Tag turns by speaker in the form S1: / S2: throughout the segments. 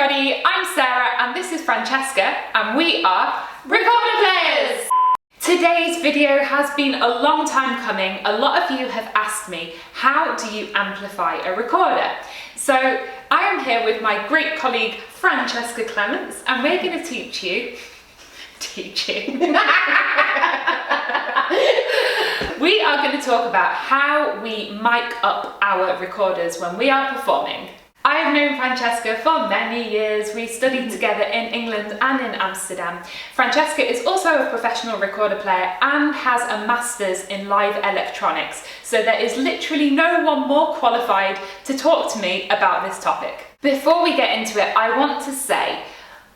S1: everybody, I'm Sarah and this is Francesca and we are Recorder Players! Today's video has been a long time coming. A lot of you have asked me, how do you amplify a recorder? So I am here with my great colleague Francesca Clements and we're going to teach you. We are going to talk about how we mic up our recorders when we are performing. I have known Francesca for many years. We studied together in England and in Amsterdam. Francesca is also a professional recorder player and has a master's in live electronics. So there is literally no one more qualified to talk to me about this topic. Before we get into it, I want to say,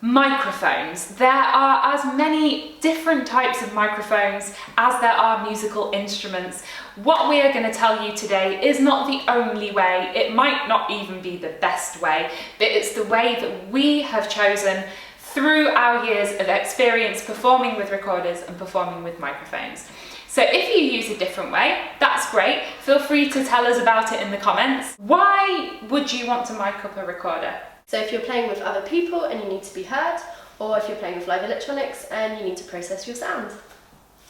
S1: microphones. There are as many different types of microphones as there are musical instruments. What we are going to tell you today is not the only way, it might not even be the best way, but it's the way that we have chosen through our years of experience performing with recorders and performing with microphones. So if you use a different way, that's great. Feel free to tell us about it in the comments. Why would you want to mic up a recorder?
S2: So if you're playing with other people and you need to be heard, or if you're playing with live electronics and you need to process your sound.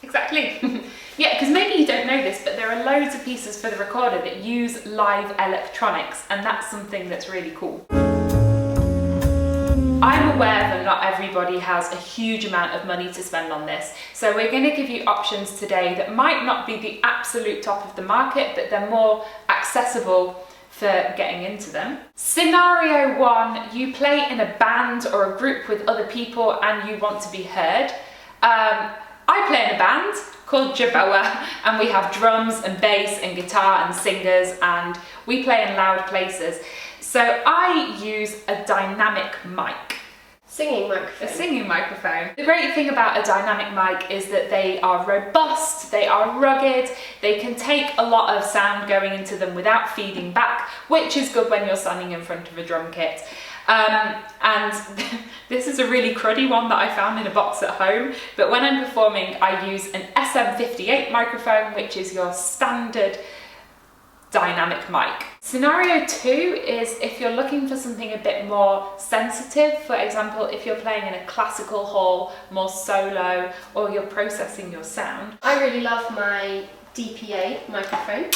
S2: Exactly.
S1: Yeah, because maybe you don't know this, but there are loads of pieces for the recorder that use live electronics, and that's something that's really cool. I'm aware that not everybody has a huge amount of money to spend on this, so we're going to give you options today that might not be the absolute top of the market, but they're more accessible for getting into them. Scenario one, you play in a band or a group with other people and you want to be heard. I play in a band called Jeffery and we have drums and bass and guitar and singers and we play in loud places. So I use a dynamic mic.
S2: Singing microphone.
S1: A singing microphone. The great thing about a dynamic mic is that they are robust, they are rugged, they can take a lot of sound going into them without feeding back, which is good when you're standing in front of a drum kit. And this is a really cruddy one that I found in a box at home, but when I'm performing I use an SM58 microphone, which is your standard dynamic mic. Scenario two is if you're looking for something a bit more sensitive. For example, if you're playing in a classical hall, more solo, or you're processing your sound.
S2: I really love my DPA microphone,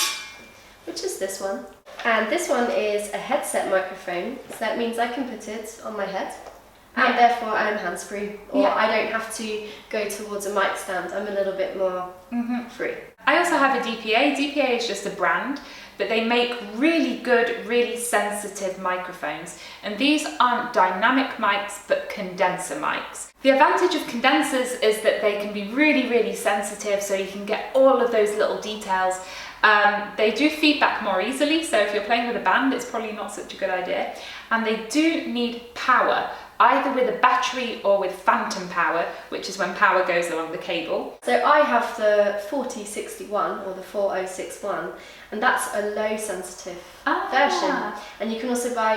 S2: which is this one. And this one is a headset microphone, so that means I can put it on my head. And therefore I'm hands-free, or I don't have to go towards a mic stand. I'm a little bit more free.
S1: I also have a DPA. DPA is just a brand, but they make really good, really sensitive microphones. And these aren't dynamic mics, but condenser mics. The advantage of condensers is that they can be really, really sensitive, so you can get all of those little details. They do feedback more easily, so if you're playing with a band, it's probably not such a good idea. And they do need power, either with a battery or with phantom power, which is when power goes along the cable.
S2: So I have the 4061 or the 4061, and that's a low sensitive version. And you can also buy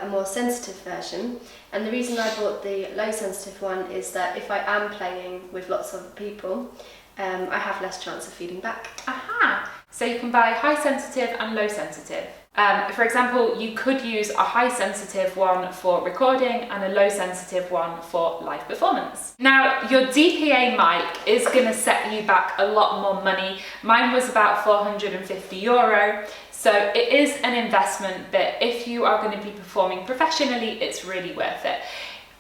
S2: a more sensitive version. And the reason I bought the low sensitive one is that if I am playing with lots of people, I have less chance of feeding back.
S1: Aha! So you can buy high sensitive and low sensitive. For example, you could use a high sensitive one for recording and a low sensitive one for live performance. Now, your DPA mic is going to set you back a lot more money. Mine was about €450, so it is an investment, but if you are going to be performing professionally, it's really worth it.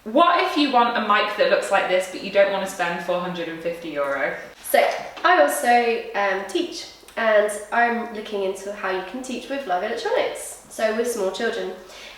S1: What if you want a mic that looks like this, but you don't want to spend €450?
S2: So I also teach. And I'm looking into how you can teach with live electronics, so with small children.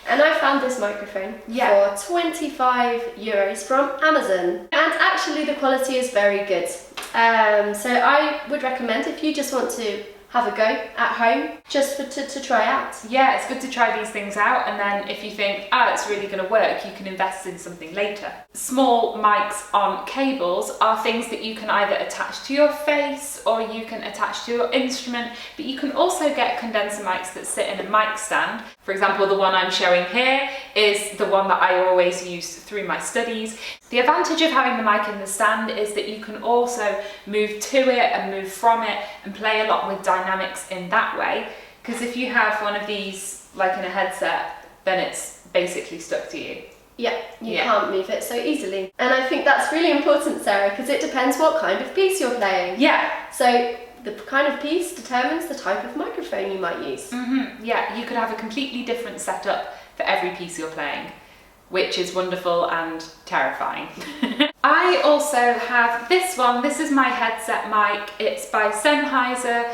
S2: And I found this microphone for €25 from Amazon. And actually the quality is very good. So I would recommend, if you just want to have a go at home, just to try out.
S1: Yeah, it's good to try these things out, and then if you think, it's really going to work, you can invest in something later. Small mics on cables are things that you can either attach to your face or you can attach to your instrument, but you can also get condenser mics that sit in a mic stand. For example, the one I'm showing here is the one that I always use through my studies. The advantage of having the mic in the stand is that you can also move to it and move from it and play a lot with dynamics in that way. Because if you have one of these like in a headset, then it's basically stuck to you.
S2: Yeah, you can't move it so easily. And I think that's really important, Sarah, because it depends what kind of piece you're playing.
S1: Yeah.
S2: So the kind of piece determines the type of microphone you might use.
S1: Yeah, you could have a completely different setup for every piece you're playing, which is wonderful and terrifying. I also have this one. This is my headset mic. It's by Sennheiser.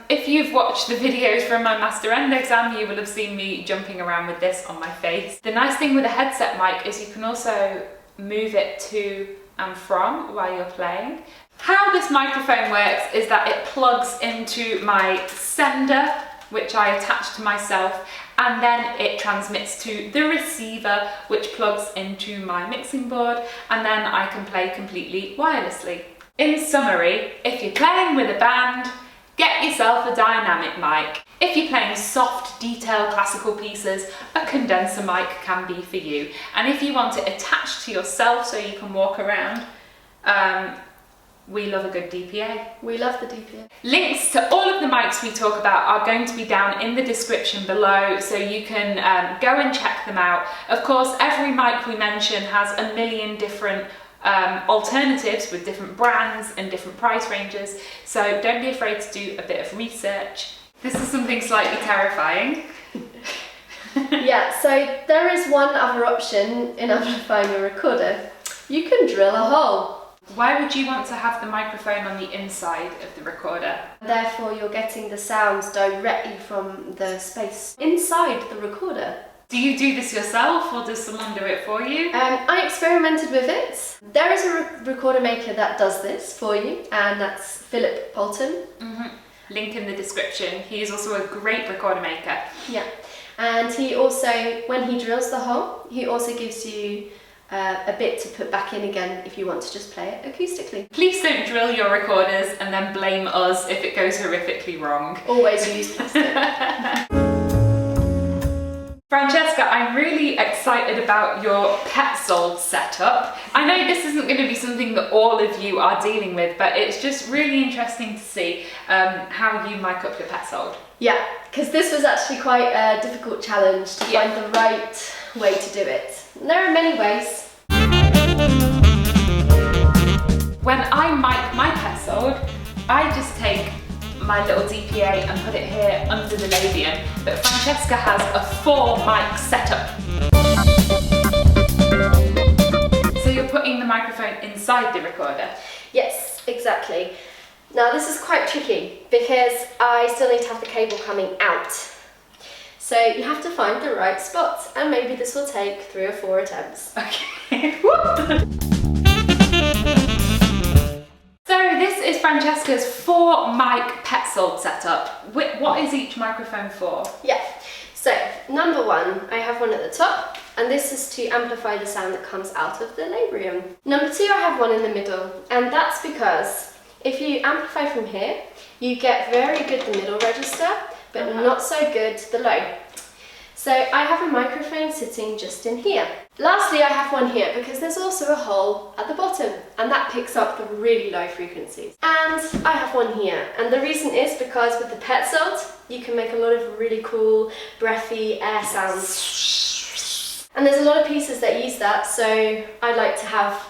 S1: If you've watched the videos from my Master End exam, you will have seen me jumping around with this on my face. The nice thing with a headset mic is you can also move it to and from while you're playing. How this microphone works is that it plugs into my sender, which I attach to myself, and then it transmits to the receiver, which plugs into my mixing board, and then I can play completely wirelessly. In summary, if you're playing with a band, get yourself a dynamic mic. If you're playing soft, detailed classical pieces, a condenser mic can be for you. And if you want it attached to yourself so you can walk around, we love a good DPA.
S2: We love the DPA.
S1: Links to all of the mics we talk about are going to be down in the description below, so you can go and check them out. Of course, every mic we mention has a million different alternatives with different brands and different price ranges, so don't be afraid to do a bit of research. This is something slightly terrifying.
S2: Yeah, so there is one other option in amplifying a recorder. You can drill a hole.
S1: Why would you want to have the microphone on the inside of the recorder?
S2: Therefore, you're getting the sounds directly from the space inside the recorder.
S1: Do you do this yourself, or does someone do it for you?
S2: I experimented with it. There is a recorder maker that does this for you, and that's Philip Bolton.
S1: Link in the description. He is also a great recorder maker.
S2: Yeah, and he also, when he drills the hole, he also gives you a bit to put back in again if you want to just play it acoustically.
S1: Please don't drill your recorders and then blame us if it goes horrifically wrong.
S2: Always use plastic.
S1: Francesca, I'm really excited about your Petzold setup. I know this isn't going to be something that all of you are dealing with, but it's just really interesting to see how you mic up your Petzold.
S2: Yeah, because this was actually quite a difficult challenge to find the right way to do it. And there are many ways.
S1: When I mic my Petzold, I just take my little DPA and put it here under the labium, but Francesca has a 4 mic setup. So you're putting the microphone inside the recorder?
S2: Yes, exactly. Now this is quite tricky because I still need to have the cable coming out. So you have to find the right spot, and maybe this will take 3 or 4 attempts.
S1: Okay. So this is Francesca's 4 mic Petzold setup. What is each microphone for?
S2: Yeah, so number 1, I have one at the top, and this is to amplify the sound that comes out of the labium. Number 2, I have one in the middle, and that's because if you amplify from here, you get very good the middle register, but not so good the low. So I have a microphone sitting just in here. Lastly, I have one here because there's also a hole at the bottom, and that picks up the really low frequencies. And I have one here, and the reason is because with the Petzold, you can make a lot of really cool, breathy air sounds. And there's a lot of pieces that use that, so I like to have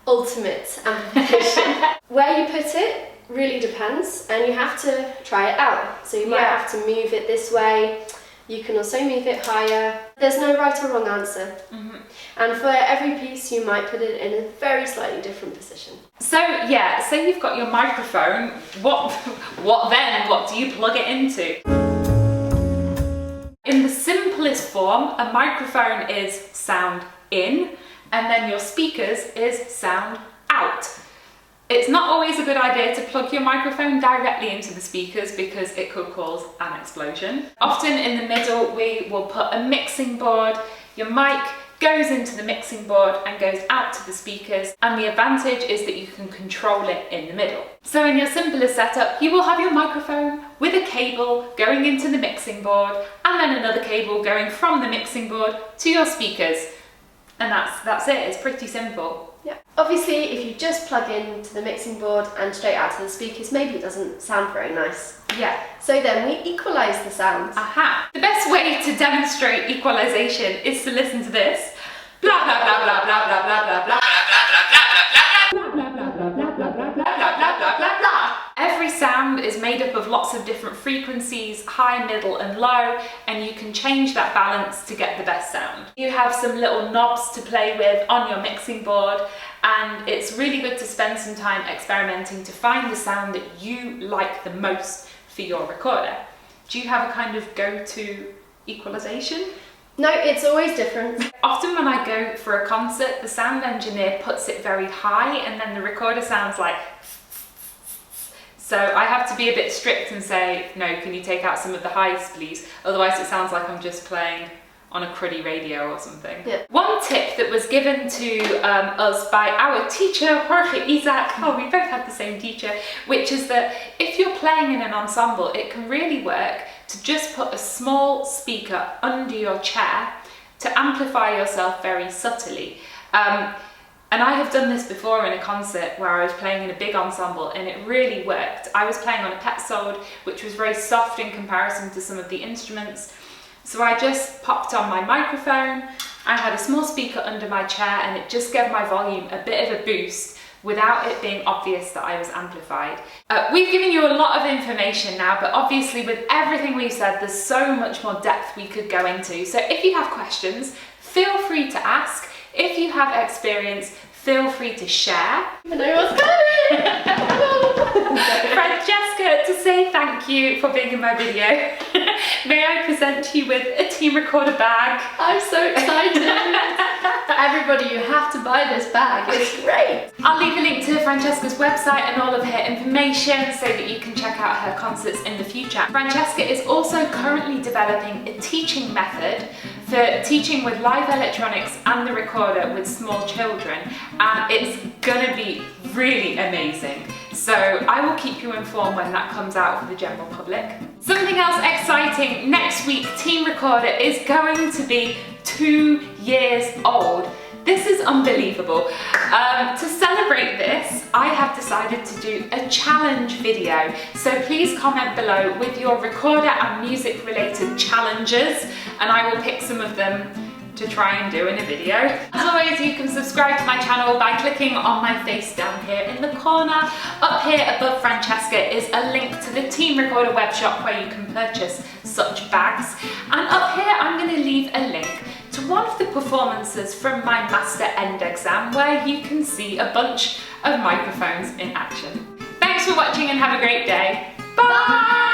S2: ultimate amplification. Where you put it really depends, and you have to try it out. So you might have to move it this way. You can also move it higher. There's no right or wrong answer. And for every piece, you might put it in a very slightly different position.
S1: So yeah, say you've got your microphone, what then? What do you plug it into? In the simplest form, a microphone is sound in, and then your speakers is sound out. It's not always a good idea to plug your microphone directly into the speakers because it could cause an explosion. Often in the middle we will put a mixing board. Your mic goes into the mixing board and goes out to the speakers, and the advantage is that you can control it in the middle. So in your simplest setup, you will have your microphone with a cable going into the mixing board, and then another cable going from the mixing board to your speakers. And that's it, it's pretty simple.
S2: Yeah. Obviously, if you just plug into the mixing board and straight out to the speakers, maybe it doesn't sound very nice.
S1: Yeah.
S2: So then we equalise the sound.
S1: Aha! The best way to demonstrate equalization is to listen to this. Every sound is made up of lots of different frequencies, high, middle and low, and you can change that balance to get the best sound. You have some little knobs to play with on your mixing board, and it's really good to spend some time experimenting to find the sound that you like the most for your recorder. Do you have a kind of go-to equalization?
S2: No, it's always different.
S1: Often when I go for a concert, the sound engineer puts it very high and then the recorder sounds like. So I have to be a bit strict and say, no, can you take out some of the highs, please? Otherwise it sounds like I'm just playing on a cruddy radio or something.
S2: Yeah.
S1: One tip that was given to us by our teacher, Jorge Isaac, we both had the same teacher, which is that if you're playing in an ensemble, it can really work to just put a small speaker under your chair to amplify yourself very subtly. And I have done this before in a concert where I was playing in a big ensemble and it really worked. I was playing on a Petzold, which was very soft in comparison to some of the instruments. So I just popped on my microphone, I had a small speaker under my chair and it just gave my volume a bit of a boost without it being obvious that I was amplified. We've given you a lot of information now, but obviously with everything we've said, there's so much more depth we could go into. So if you have questions, feel free to ask. If you have experience, feel free to share.
S2: I know what's coming!
S1: Francesca, to say thank you for being in my video, may I present you with a team recorder bag?
S2: I'm so excited! Everybody, you have to buy this bag, it's great!
S1: I'll leave a link to Francesca's website and all of her information so that you can check out her concerts in the future. Francesca is also currently developing a teaching method for teaching with live electronics and the recorder with small children, and it's gonna be really amazing. So I will keep you informed when that comes out for the general public. Something else exciting, next week Team Recorder is going to be 2 years old. This is unbelievable. To celebrate this, I have decided to do a challenge video. So please comment below with your recorder and music related challenges, and I will pick some of them to try and do in a video. As always, you can subscribe to my channel by clicking on my face down here in the corner. Up here above Francesca is a link to the Team Recorder web shop where you can purchase such bags. And up here, I'm going to leave a link to one of the performances from my Master End exam where you can see a bunch of microphones in action. Thanks for watching and have a great day. Bye!